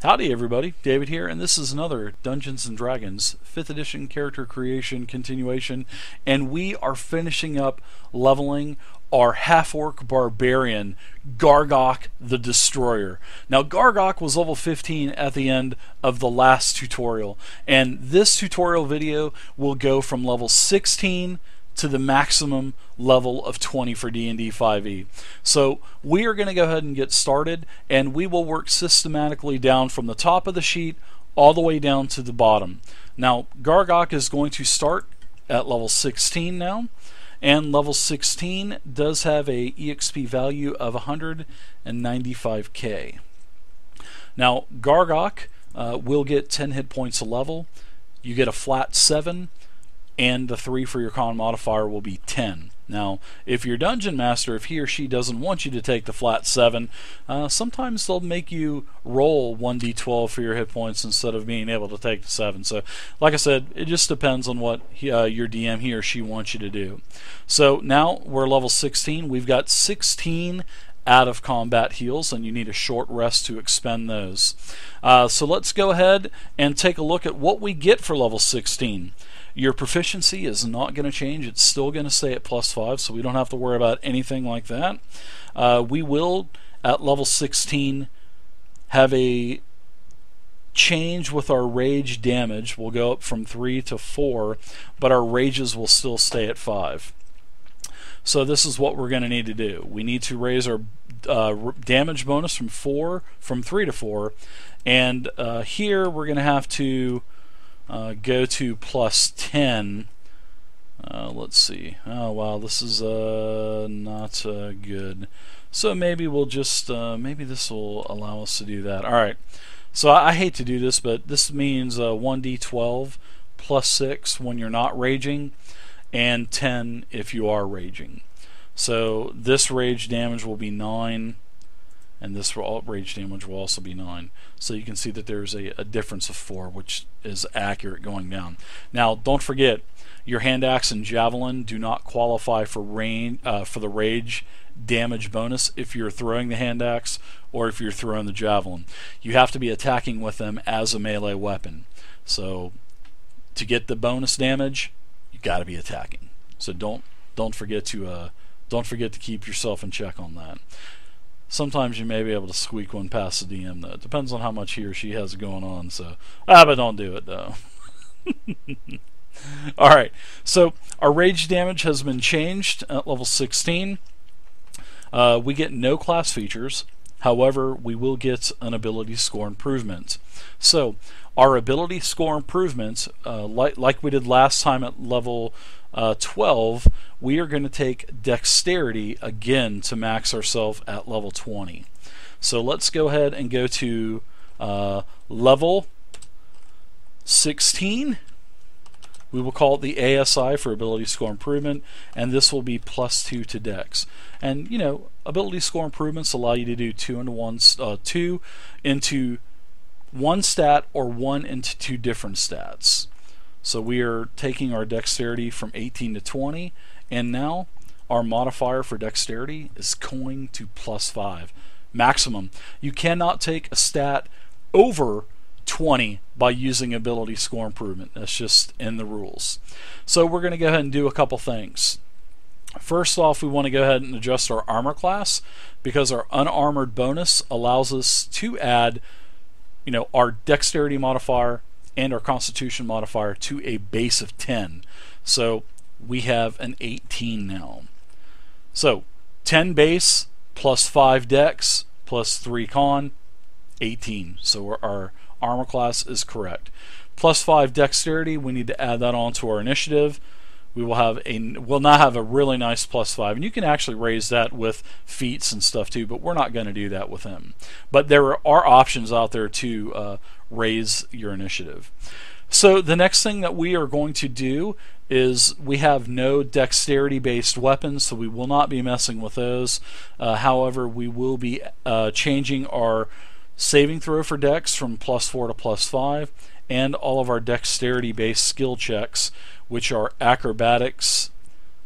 Howdy everybody, David here, and this is another Dungeons & Dragons 5th edition character creation continuation, and we are finishing up leveling our half-orc barbarian, Gargok the Destroyer. Now Gargok was level 15 at the end of the last tutorial, and this tutorial video will go from level 16 to the maximum level of 20 for D&D 5e. So we are going to go ahead and get started, and we will work systematically down from the top of the sheet all the way down to the bottom. Now Gargok is going to start at level 16 now, and level 16 does have a EXP value of 195k. Now Gargok will get 10 hit points a level. You get a flat 7, and the 3 for your con modifier will be 10. Now, if your dungeon master, if he or she doesn't want you to take the flat 7, sometimes they'll make you roll 1d12 for your hit points instead of being able to take the 7. So, like I said, it just depends on what your DM, he or she, wants you to do. So now we're level 16. We've got 16 out of combat heals, and you need a short rest to expend those. So let's go ahead and take a look at what we get for level 16. Your proficiency is not going to change. It's still going to stay at +5, so we don't have to worry about anything like that. We will, at level 16, have a change with our rage damage. We'll go up from 3 to 4, but our rages will still stay at 5. So this is what we're going to need to do. We need to raise our damage bonus from 3 to 4, and here we're going to have to go to +10. Let's see. Oh wow, this is not good. So maybe we'll just maybe this will allow us to do that. All right. So I hate to do this, but this means 1d12 +6 when you're not raging, and 10 if you are raging. So this rage damage will be 9, and this rage damage will also be 9. So you can see that there's a difference of 4, which is accurate going down. Now don't forget, your hand axe and javelin do not qualify for the rage damage bonus if you're throwing the hand axe or if you're throwing the javelin. You have to be attacking with them as a melee weapon. So to get the bonus damage, you got to be attacking. So don't forget to keep yourself in check on that. Sometimes you may be able to squeak one past the DM, though. It depends on how much he or she has going on. So, but don't do it, though. Alright, so our rage damage has been changed at level 16. We get no class features. However, we will get an ability score improvement. So, our ability score improvements, like we did last time at level 12, we are going to take dexterity again to max ourselves at level 20. So let's go ahead and go to level 16. We will call it the ASI for ability score improvement, and this will be +2 to dex. And you know, ability score improvements allow you to do 2 into one stat or 1 into 2 different stats. So we are taking our dexterity from 18 to 20, and now our modifier for dexterity is going to +5 maximum. You cannot take a stat over 20 by using ability score improvement. That's just in the rules. So we're going to go ahead and do a couple things. First off, we want to go ahead and adjust our armor class, because our unarmored bonus allows us to add, you know, our dexterity modifier and our constitution modifier to a base of 10. So we have an 18 now. So 10 base +5 dex +3 con, 18. So our armor class is correct. +5 dexterity, we need to add that onto our initiative. We'll now have a really nice +5, and you can actually raise that with feats and stuff too, but we're not going to do that with him. But there are options out there to raise your initiative. So the next thing that we are going to do is, we have no dexterity based weapons, so we will not be messing with those. However, we will be changing our saving throw for dex from +4 to +5, and all of our dexterity based skill checks, which are acrobatics,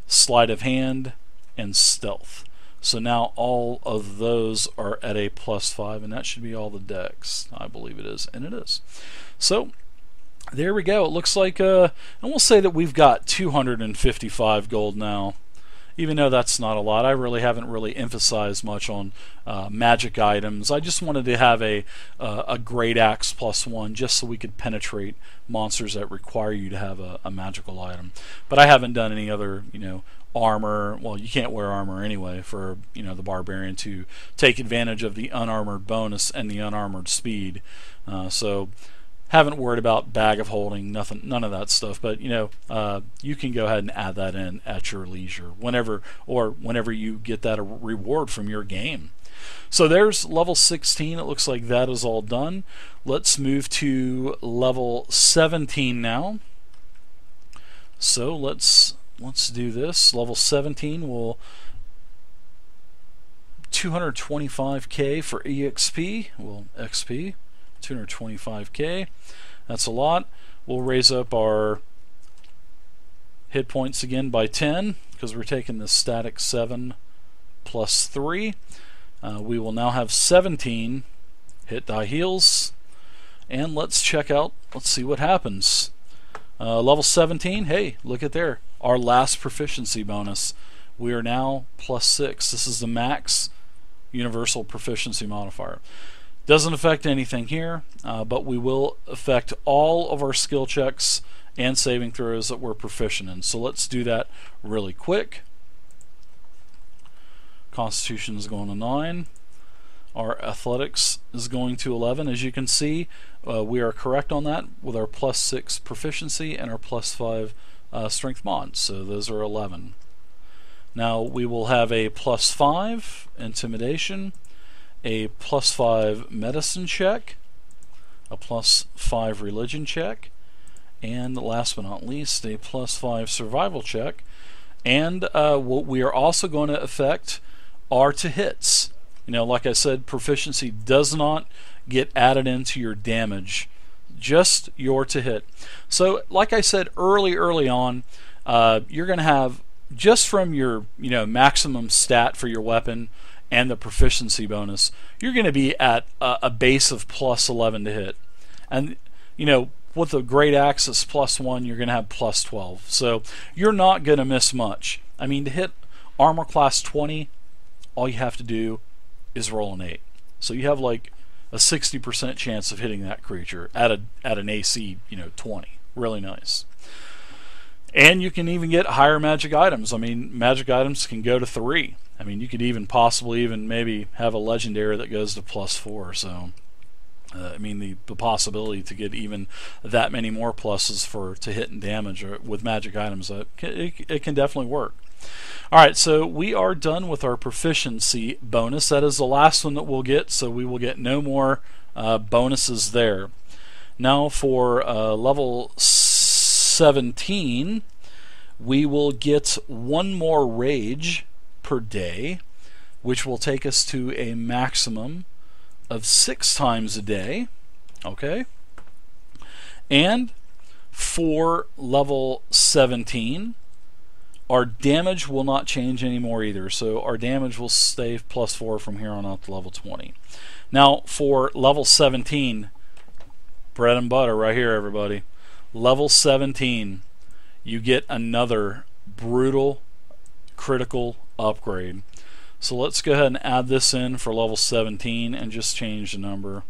sleight of hand, and stealth. So now all of those are at a +5, and that should be all the decks. I believe it is, and it is. So there we go. It looks like, and we'll say that we've got 255 gold now. Even though that's not a lot, I really haven't emphasized much on magic items. I just wanted to have a great axe +1, just so we could penetrate monsters that require you to have a magical item. But I haven't done any other, armor. Well, you can't wear armor anyway for the barbarian to take advantage of the unarmored bonus and the unarmored speed. So haven't worried about bag of holding, none of that stuff. But you can go ahead and add that in at your leisure, whenever you get that a reward from your game. So there's level 16. It looks like that is all done. Let's move to level 17 now. So let's do this. Level 17 will 225k for EXP. Well, XP. 225k. That's a lot. We'll raise up our hit points again by 10 because we're taking the static 7 plus 3. We will now have 17 hit die heals, and let's see what happens. Level 17, hey, look at there, our last proficiency bonus. We are now +6. This is the max universal proficiency modifier. Doesn't affect anything here, but we will affect all of our skill checks and saving throws that we're proficient in. So let's do that really quick. Constitution is going to 9. Our athletics is going to 11. As you can see, we are correct on that with our +6 proficiency and our +5 strength mod. So those are 11. Now we will have a +5 intimidation, a +5 medicine check, a +5 religion check, and last but not least, a +5 survival check. And what we are also going to affect are to hits. Like I said, proficiency does not get added into your damage, just your to hit. So like I said early on, you're going to have, just from your maximum stat for your weapon and the proficiency bonus, you're going to be at a base of +11 to hit. And with the great axe is +1, you're going to have +12. So you're not going to miss much. I mean, to hit armor class 20, all you have to do is roll an 8. So you have like a 60% chance of hitting that creature at an AC 20. Really nice. And you can even get higher magic items. I mean, magic items can go to 3. I mean, you could even possibly maybe have a legendary that goes to +4. So, I mean, the possibility to get even that many more pluses to hit and damage with magic items, it can definitely work. Alright, so we are done with our proficiency bonus. That is the last one that we'll get, so we will get no more bonuses there. Now for level 17, we will get 1 more rage per day, which will take us to a maximum of 6 times a day. Okay? And for level 17, our damage will not change anymore either, so our damage will stay +4 from here on out to level 20. Now for level 17, bread and butter right here, everybody. Level 17, you get another brutal critical upgrade. So let's go ahead and add this in for level 17 and just change the number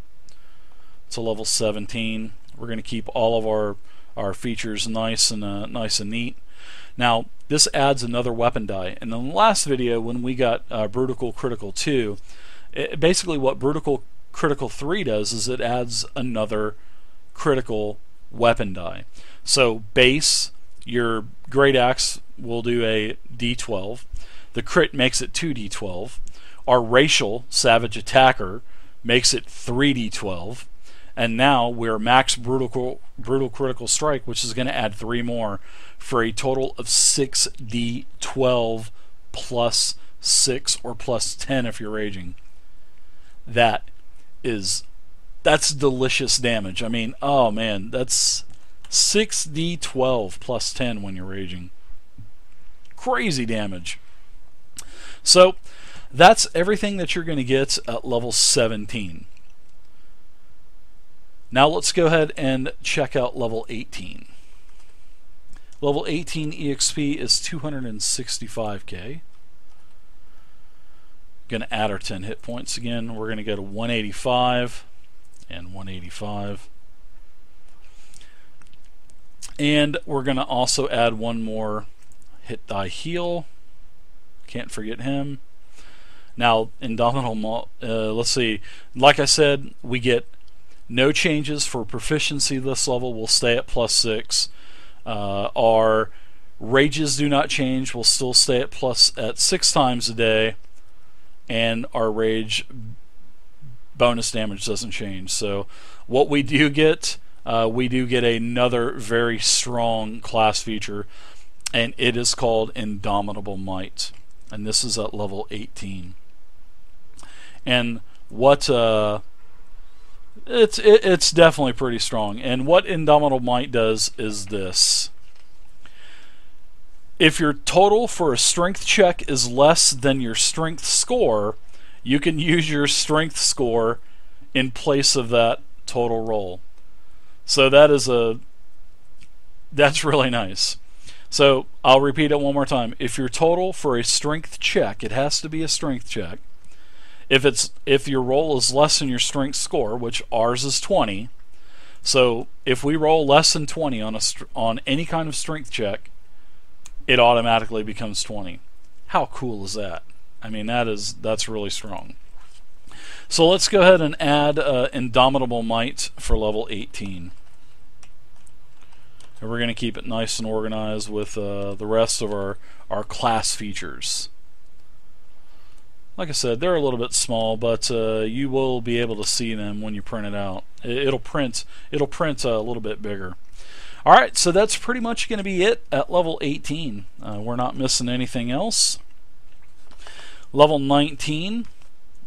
to level 17. We're going to keep all of our features nice and neat. Now this adds another weapon die. And in the last video, when we got Brutal Critical 2, basically what Brutal Critical 3 does is it adds another critical weapon die. So base, your great axe will do a D12. The crit makes it 2d12. Our racial savage attacker makes it 3d12. And now we're max brutal critical strike, which is going to add 3 more for a total of 6d12 plus 6 or plus 10 if you're raging. That's delicious damage. I mean, oh man, that's 6d12 plus 10 when you're raging. Crazy damage. So that's everything that you're going to get at level 17. Now let's go ahead and check out level 18. Level 18 EXP is 265k. Going to add our 10 hit points again. We're going to go to 185 and 185. And we're going to also add one more hit die heal. Can't forget him. Now, Indomitable, let's see. Like I said, we get no changes for proficiency this level. We'll stay at +6. Our rages do not change. We'll still stay at 6 times a day. And our rage bonus damage doesn't change. So what we do get another very strong class feature, and it is called Indomitable Might. And this is at level 18. And what it's definitely pretty strong. And what Indomitable Might does is this. If your total for a strength check is less than your strength score, you can use your strength score in place of that total roll. So that's really nice. So I'll repeat it one more time. If your total for a strength check, it has to be a strength check. If your roll is less than your strength score, which ours is 20, so if we roll less than 20 on any kind of strength check, it automatically becomes 20. How cool is that? I mean, that's really strong. So let's go ahead and add Indomitable Might for level 18. And we're going to keep it nice and organized with the rest of our class features. Like I said, they're a little bit small, but you will be able to see them when you print it out. It'll print a little bit bigger. Alright, so that's pretty much going to be it at level 18. We're not missing anything else. Level 19,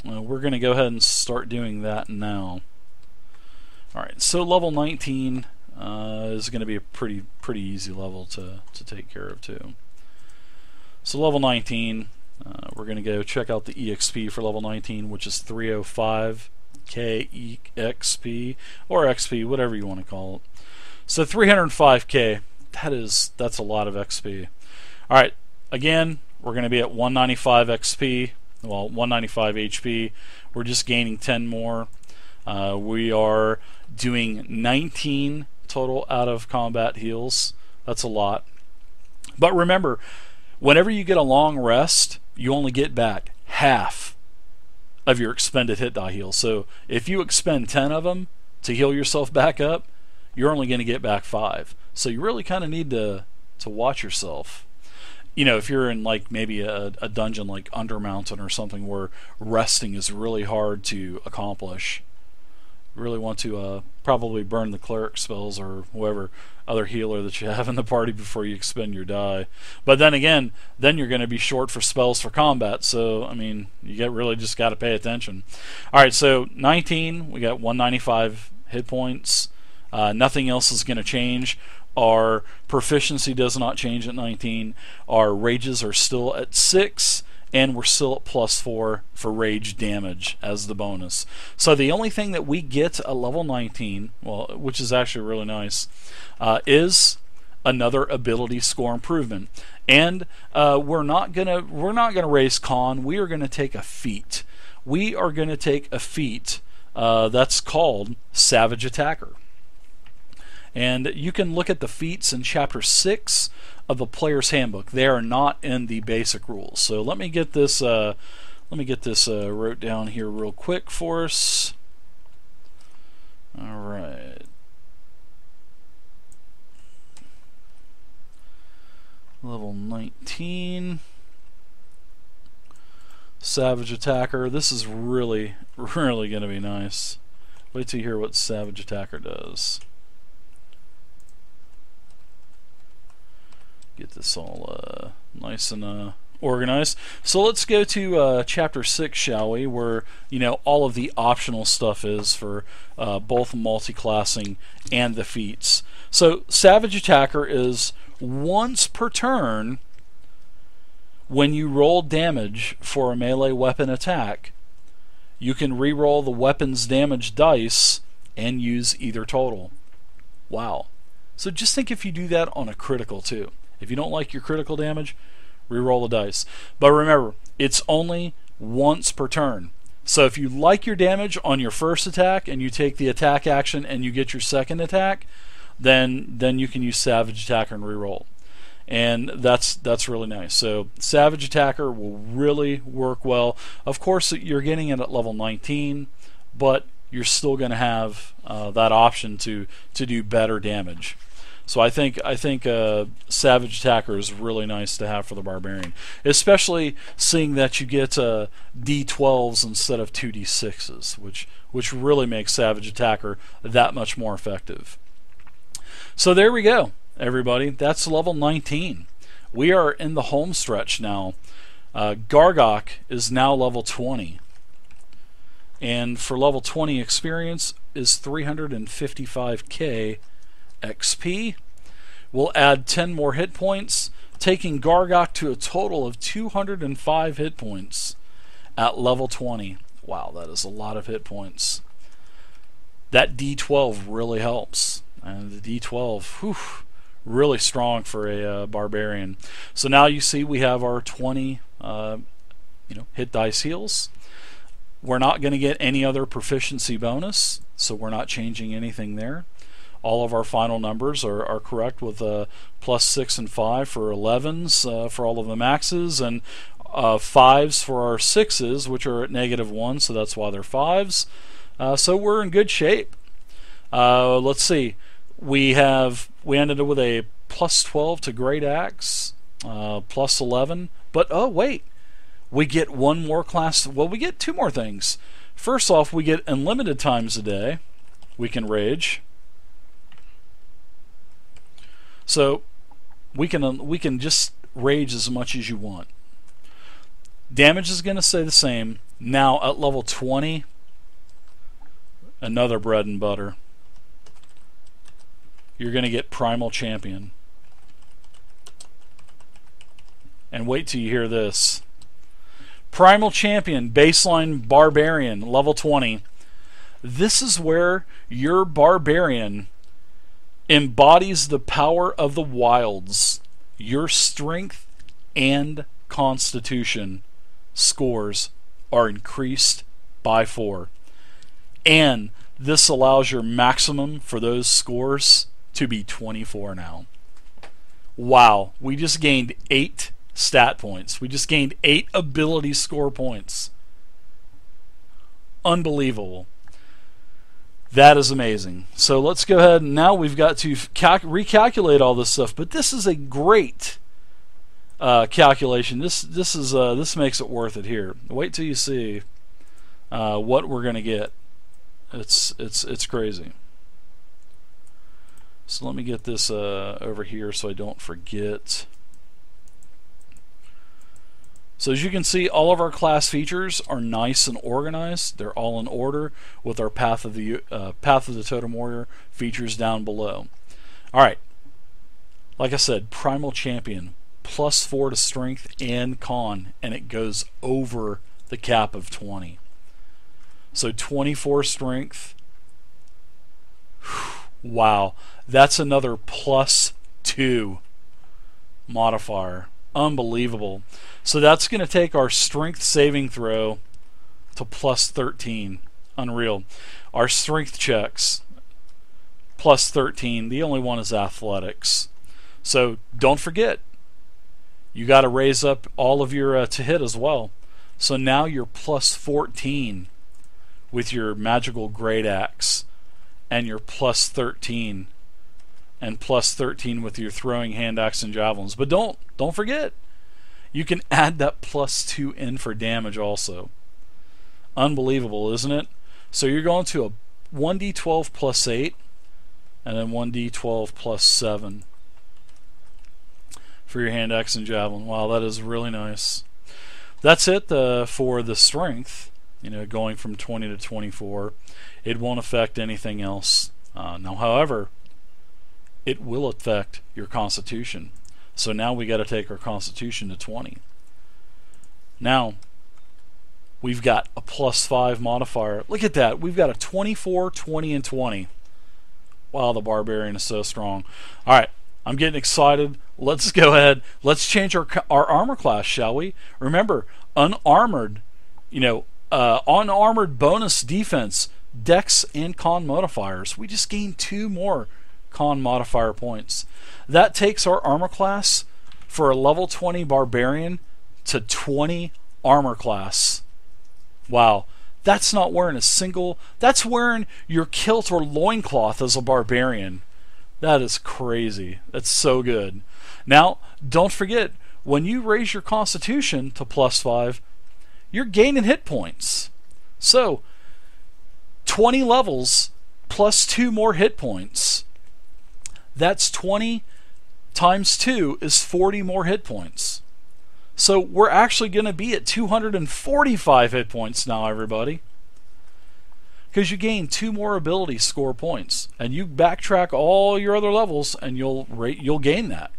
we're going to go ahead and start doing that now. Alright, so level 19 is going to be a pretty easy level to take care of too. So level 19, we're going to go check out the EXP for level 19, which is 305k EXP, or XP, whatever you want to call it. So 305k, that's a lot of XP. Alright, again, we're going to be at 195 XP, well, 195 HP. We're just gaining 10 more. We are doing 19 total out of combat heals. That's a lot. But remember, whenever you get a long rest, you only get back half of your expended hit die heals. So if you expend 10 of them to heal yourself back up, you're only going to get back 5. So you really kind of need to watch yourself. You know, if you're in like maybe a dungeon like Undermountain or something where resting is really hard to accomplish, you really want to probably burn the cleric spells or whoever other healer that you have in the party before you expend your die. But then again, then you're going to be short for spells for combat. So I mean, really just got to pay attention. All right, so 19, we got 195 hit points. Nothing else is going to change. Our proficiency does not change at 19. Our rages are still at 6, and we're still at +4 for rage damage as the bonus. So the only thing that we get at level 19, well, which is actually really nice, is another ability score improvement. And we're not gonna raise con. We are gonna take a feat. We are gonna take a feat that's called Savage Attacker. And you can look at the feats in Chapter 6 of the Player's Handbook. They are not in the basic rules. So let me get this wrote down here real quick for us. All right. Level 19. Savage Attacker. This is really going to be nice. Wait till you hear what Savage Attacker does. Get this all nice and organized. So let's go to Chapter 6, shall we? Where all of the optional stuff is for both multi-classing and the feats. So Savage Attacker is once per turn. when you roll damage for a melee weapon attack, you can re-roll the weapon's damage dice and use either total. Wow. So just think if you do that on a critical too. If you don't like your critical damage, re-roll the dice. But remember, it's only once per turn. So if you like your damage on your first attack and you take the attack action and you get your second attack, then you can use Savage Attacker and re-roll. And that's really nice. So Savage Attacker will really work well. Of course, you're getting it at level 19, but you're still going to have that option to do better damage. So I think Savage Attacker is really nice to have for the Barbarian, especially seeing that you get D12s instead of 2D6s, which really makes Savage Attacker that much more effective. So there we go, everybody. That's level 19. We are in the home stretch now. Gargok is now level 20. And for level 20 experience is 355k XP. We'll add 10 more hit points, taking Gargok to a total of 205 hit points at level 20. Wow, that is a lot of hit points. That D12 really helps. And the D12, whew, really strong for a Barbarian. So now you see we have our 20 hit dice heals. We're not going to get any other proficiency bonus, so we're not changing anything there. All of our final numbers are correct with +6 and 5 for 11s for all of the maxes, and 5s for our 6s, which are at -1, so that's why they're 5s. So we're in good shape. Let's see. We ended up with a +12 to Great Axe, +11, but oh wait, we get one more class. Well, we get two more things. First off, we get unlimited times a day. We can rage. So we can just rage as much as you want. Damage is going to stay the same. Now at level 20, another bread and butter. You're going to get Primal Champion. And wait till you hear this. Primal Champion, baseline Barbarian, level 20. This is where your Barbarian embodies the power of the wilds. Your strength and constitution scores are increased by 4. And this allows your maximum for those scores to be 24 now. Wow, we just gained 8 stat points. We just gained 8 ability score points. Unbelievable. That is amazing. So let's go ahead, and now we've got to recalculate all this stuff. But this is a great calculation. This makes it worth it here. Wait till you see what we're going to get. It's crazy. So let me get this over here so I don't forget. So as you can see, all of our class features are nice and organized. They're all in order with our Path of the Totem Warrior features down below. All right, like I said, Primal Champion, +4 to Strength and Con, and it goes over the cap of 20. So 24 Strength. Wow, that's another +2 modifier. Unbelievable. So that's going to take our strength saving throw to +13. Unreal. Our strength checks +13. The only one is athletics. So don't forget, you got to raise up all of your to hit as well. So now you're +14 with your magical great axe, and you're +13, and +13 with your throwing hand axe and javelins. But don't forget, you can add that +2 in for damage also. Unbelievable, isn't it? So you're going to a 1d12 +8, and then 1d12 +7 for your hand axe and javelin. Wow, that is really nice. That's it for the strength. Going from 20 to 24, it won't affect anything else. Now, however, it will affect your constitution. So now we got to take our constitution to 20. Now, we've got a +5 modifier. Look at that. We've got a 24, 20, and 20. Wow, the Barbarian is so strong. All right, I'm getting excited. Let's go ahead. Let's change our armor class, shall we? Remember, unarmored, unarmored bonus defense, dex and con modifiers. We just gained 2 more con modifier points. That takes our armor class for a level 20 Barbarian to 20 armor class. Wow. That's not wearing a single... That's wearing your kilt or loincloth as a Barbarian. That is crazy. That's so good. Now, don't forget, when you raise your Constitution to +5, you're gaining hit points. So, 20 levels plus 2 more hit points. That's 20 times 2 is 40 more hit points. So we're actually going to be at 245 hit points now, everybody. Because you gain 2 more ability score points. And you backtrack all your other levels and you'll gain that.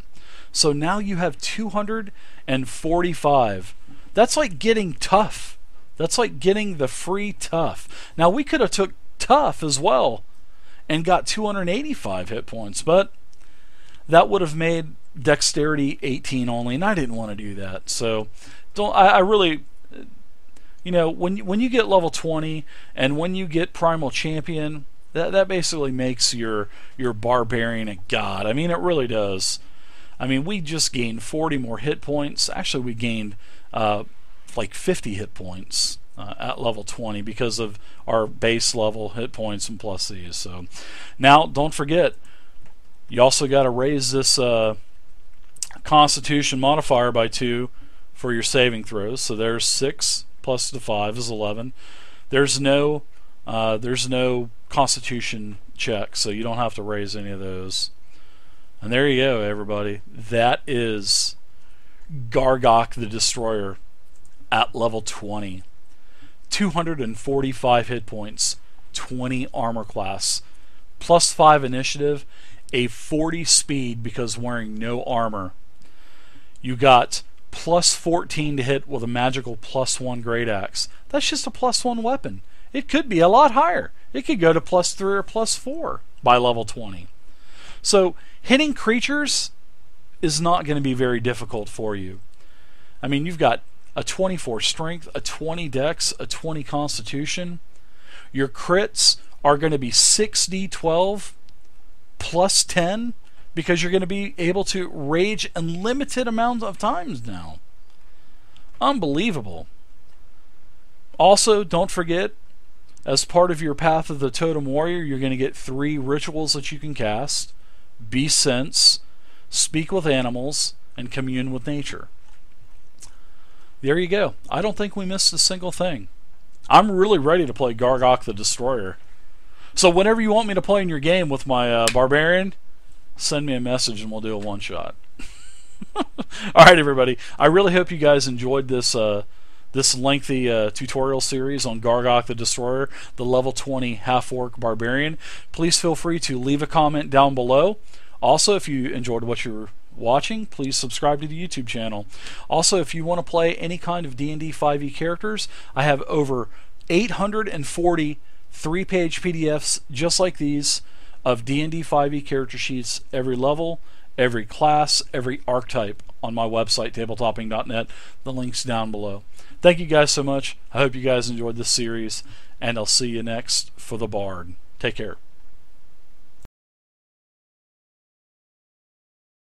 So now you have 245. That's like getting tough. That's like getting the free tough. Now we could have took tough as well and got 285 hit points, but that would have made dexterity 18 only, and I didn't want to do that. So I really, when you get level 20 and when you get Primal Champion, that basically makes your Barbarian a god. I mean, it really does. I mean, we just gained 40 more hit points. Actually, we gained like 50 hit points at level 20 because of our base level hit points and plus these. So now, don't forget, you also got to raise this Constitution modifier by 2 for your saving throws. So there's 6 plus the 5 is 11. There's no Constitution check, so you don't have to raise any of those. And there you go, everybody. That is Gargok the Destroyer at level 20. 245 hit points, 20 armor class, +5 initiative, a 40 speed because wearing no armor. You got +14 to hit with a magical +1 great axe. That's just a +1 weapon. It could be a lot higher. It could go to +3 or +4 by level 20. So hitting creatures is not going to be very difficult for you. I mean, you've got a 24 strength, a 20 dex, a 20 constitution. Your crits are going to be 6d12 plus 10 because you're going to be able to rage unlimited amounts of times now. Unbelievable. Also, don't forget, as part of your Path of the Totem Warrior, you're going to get 3 rituals that you can cast: Be Sense, Speak with Animals, and Commune with Nature. There you go. I don't think we missed a single thing. I'm really ready to play Gargok the Destroyer. So whenever you want me to play in your game with my Barbarian, send me a message and we'll do a one-shot. Alright, everybody. I really hope you guys enjoyed this this lengthy tutorial series on Gargok the Destroyer, the level 20 half-orc Barbarian. Please feel free to leave a comment down below. Also, if you enjoyed what you're watching, please subscribe to the YouTube channel. Also, if you want to play any kind of D&D 5e characters, I have over 840 3-page PDFs just like these of D&D 5e character sheets, every level, every class, every archetype on my website, tabletopping.net. The link's down below. Thank you guys so much. I hope you guys enjoyed this series, and I'll see you next for the Bard. Take care.